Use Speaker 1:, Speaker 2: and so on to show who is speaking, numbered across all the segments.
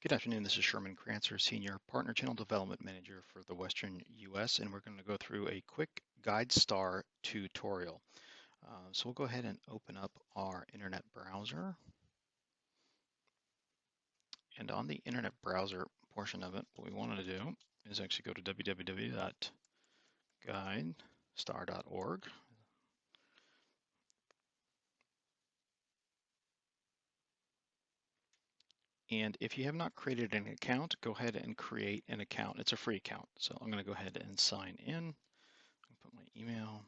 Speaker 1: Good afternoon. This is Sherman Krancer, Senior Partner Channel Development Manager for the Western U.S., and we're going to go through a quick Guidestar tutorial. So we'll go ahead and open up our internet browser. And on the internet browser portion of it, what we want to do is actually go to www.guidestar.org. And if you have not created an account, go ahead and create an account. It's a free account. So I'm going to go ahead and sign in. I'll put my email.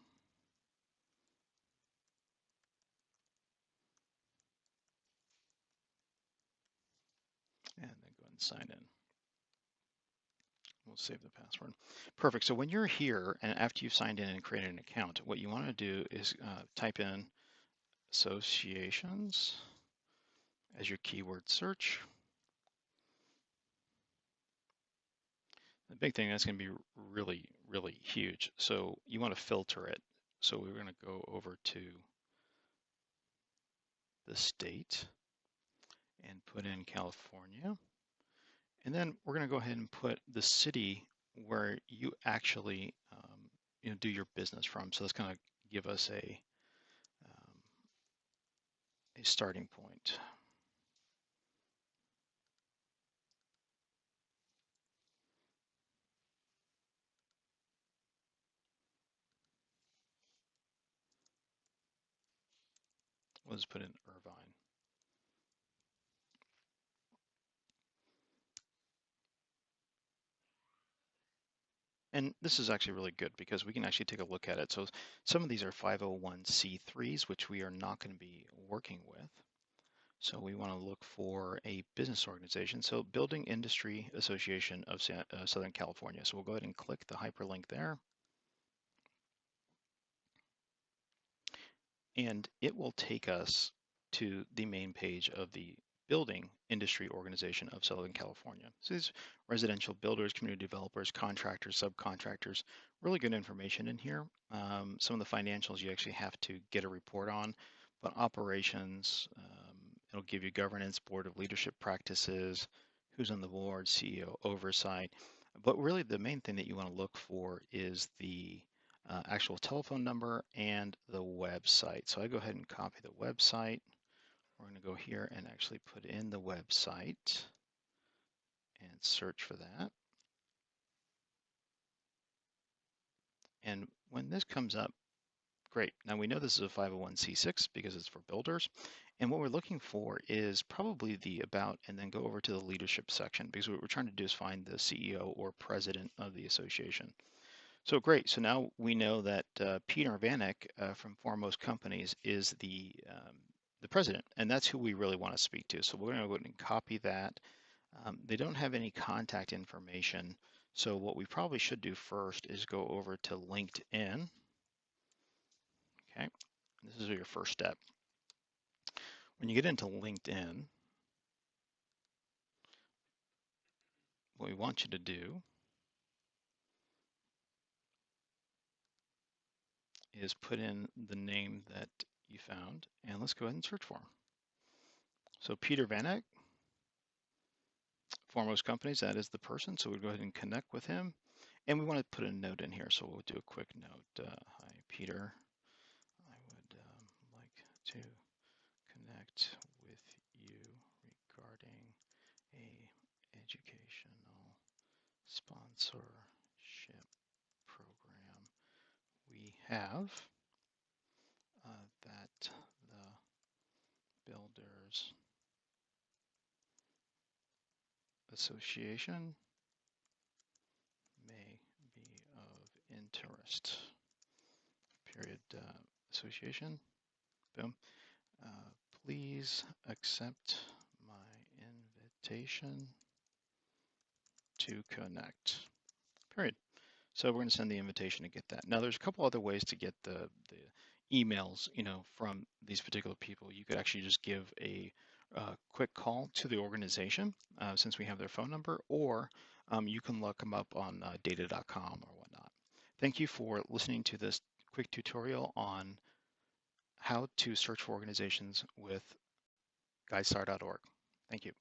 Speaker 1: And then go ahead and sign in. We'll save the password. Perfect. So when you're here and after you've signed in and created an account, what you want to do is type in associations as your keyword search. The big thing that's going to be really, really huge. So you want to filter it. So we're going to go over to the state and put in California. And then we're going to go ahead and put the city where you actually do your business from. So that's going to give us a starting point. We'll just put in Irvine. And this is actually really good because we can actually take a look at it. So some of these are 501c3s, which we are not going to be working with. So we want to look for a business organization. So Building Industry Association of Southern California. So we'll go ahead and click the hyperlink there. And it will take us to the main page of the Building Industry Organization of Southern California. So these residential builders, community developers, contractors, subcontractors, really good information in here. Some of the financials you actually have to get a report on, but operations, it'll give you governance, board of leadership practices, who's on the board, CEO oversight. But really the main thing that you want to look for is the actual telephone number and the website. So I go ahead and copy the website. We're going to go here and actually put in the website and search for that. And when this comes up, great. Now we know this is a 501c6 because it's for builders. And what we're looking for is probably the about and then go over to the leadership section because what we're trying to do is find the CEO or president of the association. So great. So now we know that Peter Vanek from Foremost Companies is the president, and that's who we really want to speak to. So we're going to go ahead and copy that. They don't have any contact information. So what we probably should do first is go over to LinkedIn. Okay, this is your first step. When you get into LinkedIn, what we want you to do is put in the name that you found, and let's go ahead and search for him. So Peter Vanek, Foremost Companies, that is the person. So we'll go ahead and connect with him. And we want to put a note in here. So we'll do a quick note. Hi, Peter. I would like to connect with you regarding a educational sponsorship program we have that the Builders Association may be of interest. Period. Association. Boom. Please accept my invitation to connect. Period. So we're going to send the invitation to get that. Now there's a couple other ways to get the emails, from these particular people. You could actually just give a quick call to the organization since we have their phone number, or you can look them up on data.com or whatnot. Thank you for listening to this quick tutorial on how to search for organizations with Guidestar.org. Thank you.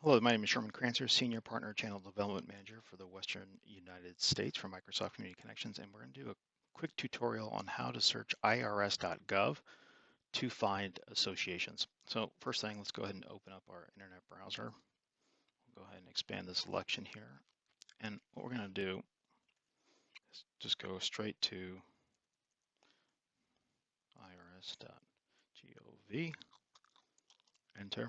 Speaker 1: Hello, my name is Sherman Crancer, Senior Partner Channel Development Manager for the Western United States for Microsoft Community Connections, and we're going to do a quick tutorial on how to search IRS.gov to find associations. So first thing, let's go ahead and open up our internet browser. We'll go ahead and expand the selection here. And what we're going to do is just go straight to IRS.gov, enter.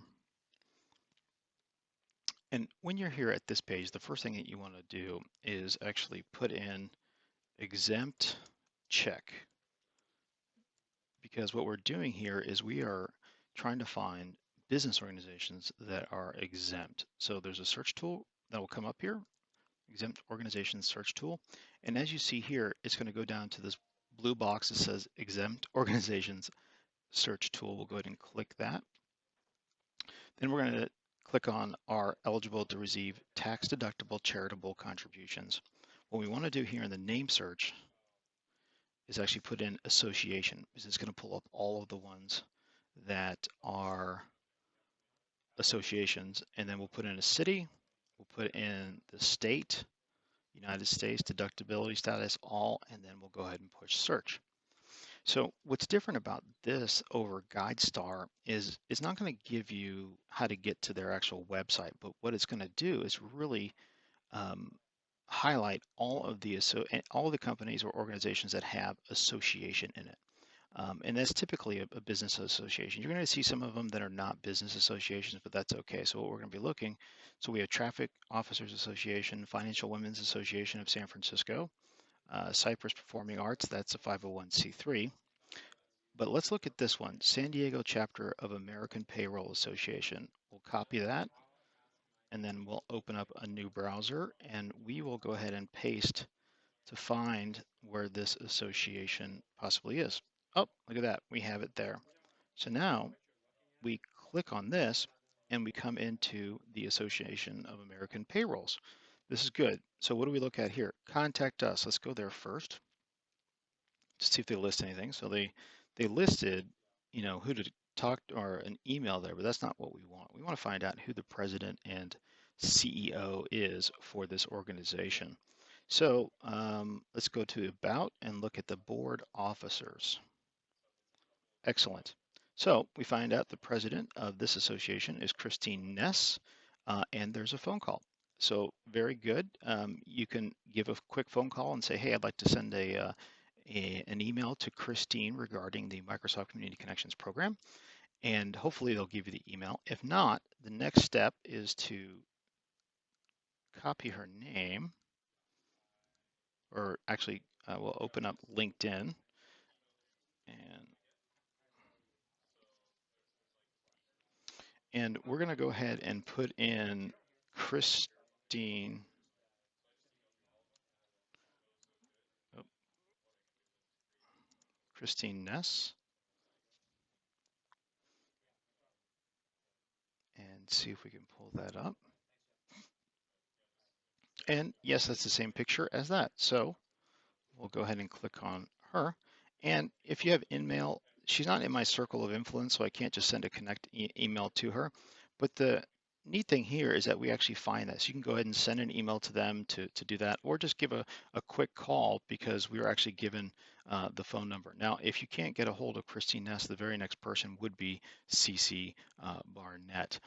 Speaker 1: And when you're here at this page, the first thing that you want to do is actually put in exempt check, because what we're doing here is we are trying to find business organizations that are exempt. So there's a search tool that will come up here, exempt organizations search tool. And as you see here, it's going to go down to this blue box that says exempt organizations search tool. We'll go ahead and click that. Then we're going to click on our eligible to receive tax deductible charitable contributions. What we want to do here in the name search is actually put in association, because it's going to pull up all of the ones that are associations, and then we'll put in a city, we'll put in the state, United States, deductibility status, all, and then we'll go ahead and push search. So what's different about this over Guidestar is it's not going to give you how to get to their actual website, but what it's going to do is really highlight all of the companies or organizations that have association in it. And that's typically a business association. You're going to see some of them that are not business associations, but that's okay. So what we're going to be looking, so we have Traffic Officers Association, Financial Women's Association of San Francisco, Cypress Performing Arts, that's a 501c3. But let's look at this one, San Diego Chapter of American Payroll Association. We'll copy that, and then we'll open up a new browser, and we will go ahead and paste to find where this association possibly is. Oh, look at that, we have it there. So now we click on this and we come into the Association of American Payrolls. This is good. So what do we look at here? Contact us. Let's go there first to see if they list anything. So they listed, who to talk to, or an email there, but that's not what we want. We want to find out who the president and CEO is for this organization. So let's go to About and look at the board officers. Excellent. So we find out the president of this association is Christine Ness, and there's a phone call. So very good. You can give a quick phone call and say, hey, I'd like to send an email to Christine regarding the Microsoft Community Connections program, and hopefully they'll give you the email. If not, the next step is to copy her name, or actually we'll open up LinkedIn, and we're going to go ahead and put in Christine. Christine Ness, and see if we can pull that up. And yes, that's the same picture as that. So we'll go ahead and click on her. And if you have InMail, she's not in my circle of influence, so I can't just send a connect email to her. But the neat thing here is that we actually find that. So you can go ahead and send an email to them to do that, or just give a quick call, because we were actually given the phone number. Now, if you can't get a hold of Christine Ness, the very next person would be CC Barnett.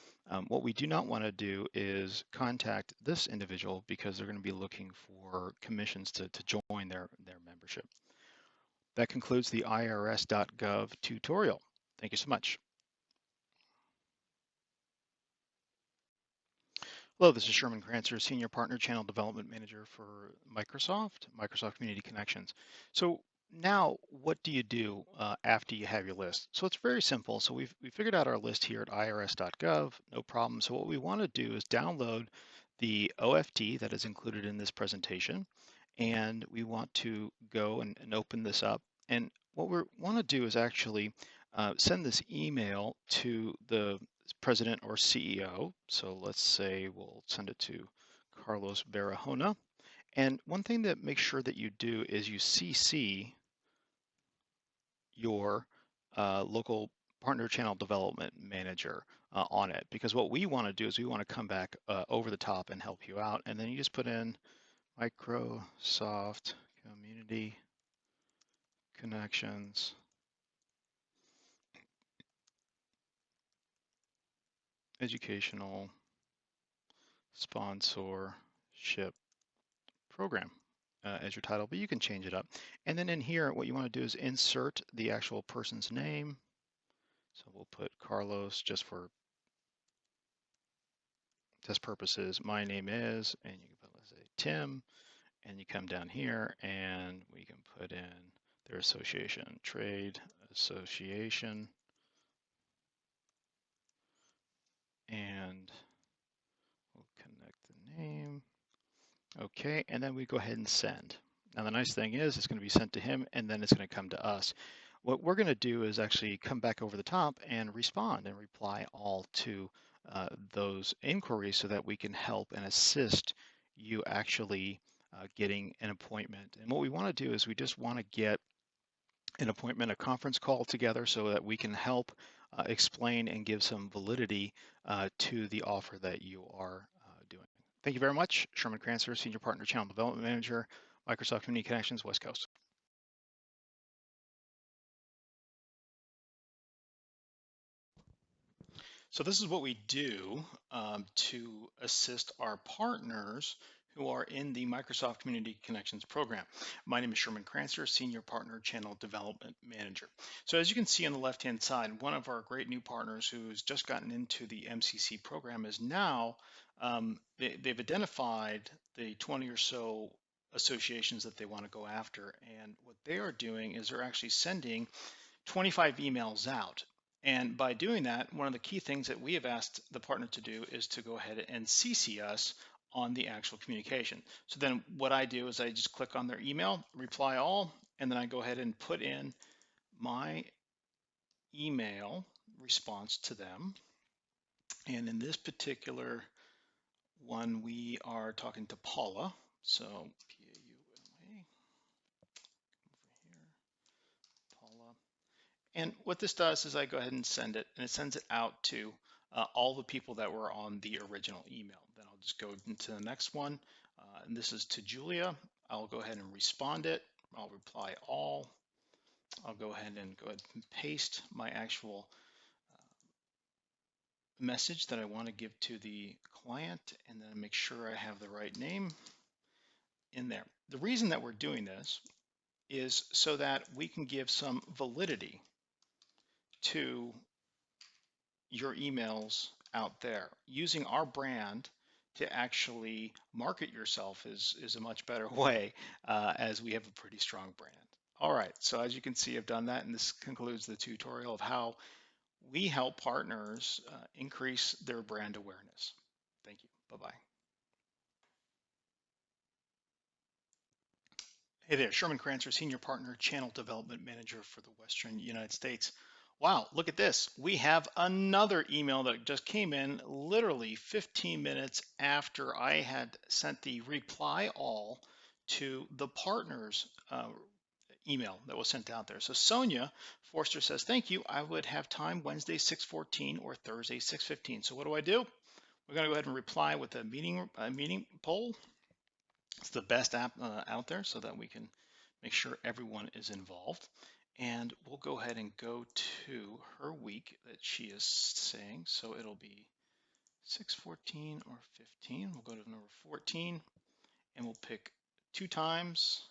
Speaker 1: What we do not want to do is contact this individual, because they're going to be looking for commissions to join their membership. That concludes the IRS.gov tutorial. Thank you so much. Hello, this is Sherman Crancer, Senior Partner Channel Development Manager for Microsoft Community Connections. So now what do you do after you have your list? So it's very simple. So we figured out our list here at IRS.gov, no problem. So what we want to do is download the OFT that is included in this presentation, and we want to go and open this up. And what we want to do is actually send this email to the president or CEO. So let's say we'll send it to Carlos Barahona. And one thing that makes sure that you do is you CC your local partner channel development manager on it, because what we want to do is we want to come back over the top and help you out. And then you just put in Microsoft Community Connections Educational Sponsorship Program as your title, but you can change it up. And then in here, what you want to do is insert the actual person's name. So we'll put Carlos just for test purposes. My name is, and you can put, let's say, Tim, and you come down here and we can put in their association, trade association, and we'll connect the name. Okay, and then we go ahead and send. Now the nice thing is it's going to be sent to him and then it's going to come to us. What we're going to do is actually come back over the top and respond and reply all to those inquiries so that we can help and assist you actually getting an appointment. And what we want to do is we just want to get an appointment, a conference call together so that we can help explain and give some validity to the offer that you are doing. Thank you very much. Sherman Crancer, Senior Partner Channel Development Manager, Microsoft Community Connections, West Coast. So this is what we do to assist our partners who are in the Microsoft Community Connections program. My name is Sherman Crancer, Senior Partner Channel Development Manager. So as you can see on the left-hand side, one of our great new partners who's just gotten into the MCC program is now, they've identified the 20 or so associations that they want to go after. And what they are doing is they're actually sending 25 emails out. And by doing that, one of the key things that we have asked the partner to do is to go ahead and CC us on the actual communication. So then what I do is I just click on their email, reply all, and then I go ahead and put in my email response to them. And in this particular one, we are talking to Paula. So Paula, over here, Paula. And what this does is I go ahead and send it, and it sends it out to all the people that were on the original email. Then I'll just go into the next one, and this is to Julia. I'll go ahead and respond it. I'll reply all. I'll go ahead and paste my actual message that I want to give to the client, and then make sure I have the right name in there. The reason that we're doing this is so that we can give some validity to your emails out there. Using our brand to actually market yourself is a much better way, as we have a pretty strong brand. All right, so as you can see, I've done that, and this concludes the tutorial of how we help partners increase their brand awareness. Thank you. Bye-bye. Hey there, Sherman Crancer, Senior Partner, Channel Development Manager for the Western United States. Wow, look at this. We have another email that just came in literally 15 minutes after I had sent the reply all to the partners email that was sent out there. So Sonia Forster says, thank you. I would have time Wednesday 6:14 or Thursday 6:15. So what do? We're going to go ahead and reply with a meeting poll. It's the best app out there so that we can make sure everyone is involved. And we'll go ahead and go to her week that she is saying. So it'll be 6:14 or 15. We'll go to number 14 and we'll pick 2 times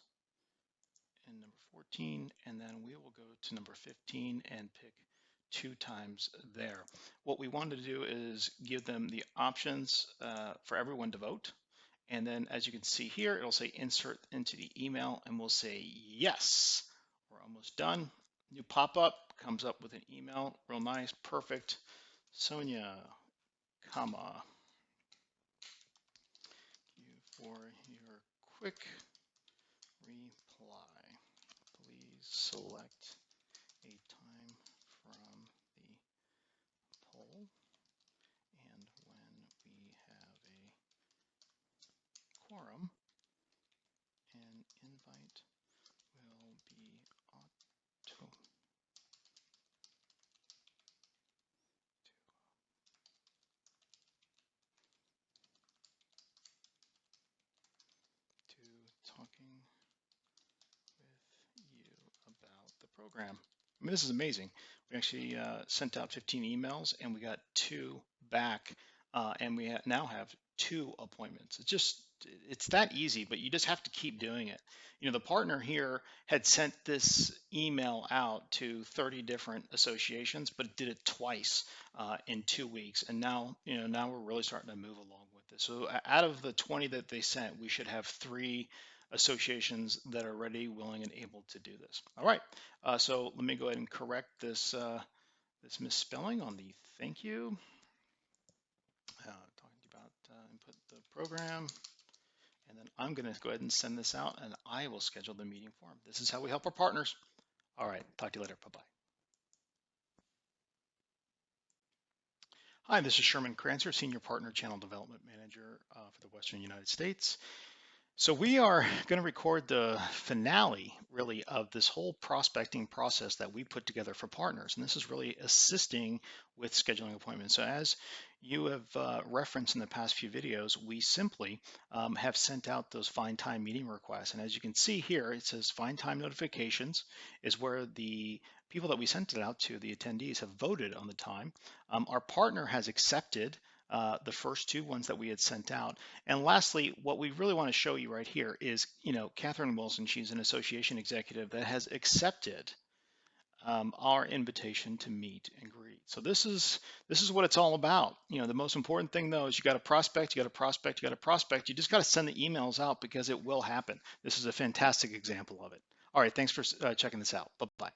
Speaker 1: in number 14, and then we will go to number 15 and pick 2 times there. What we want to do is give them the options for everyone to vote. And then as you can see here, it'll say insert into the email, and we'll say yes. We're almost done. New pop-up comes up with an email. Real nice, perfect. Sonia, comma, thank you for your quick reply. Please select a time from the poll, and when we have a quorum, an invite will be auto. program. I mean, this is amazing. We actually sent out 15 emails and we got 2 back, and we now have 2 appointments. It's that easy, but you just have to keep doing it. You know, the partner here had sent this email out to 30 different associations, but did it twice in 2 weeks. And now, you know, now we're really starting to move along with this. So out of the 20 that they sent, we should have 3 associations that are ready, willing, and able to do this. All right, so let me go ahead and correct this this misspelling on the thank you. Talking about input the program, and then I'm going to go ahead and send this out, and I will schedule the meeting for them. This is how we help our partners. All right, talk to you later. Bye-bye. Hi, this is Sherman Kranzer, Senior Partner Channel Development Manager for the Western United States. So we are going to record the finale, really, of this whole prospecting process that we put together for partners. And this is really assisting with scheduling appointments. So as you have referenced in the past few videos, we simply have sent out those find time meeting requests. And as you can see here, it says find time notifications is where the people that we sent it out to, the attendees, have voted on the time. Our partner has accepted the first 2 ones that we had sent out. And lastly, what we really want to show you right here is, you know, Catherine Wilson, she's an association executive that has accepted our invitation to meet and greet. So this is what it's all about. You know, the most important thing though is you got to prospect, you got to prospect, you got to prospect. You just got to send the emails out because it will happen. This is a fantastic example of it. All right, thanks for checking this out. Bye-bye.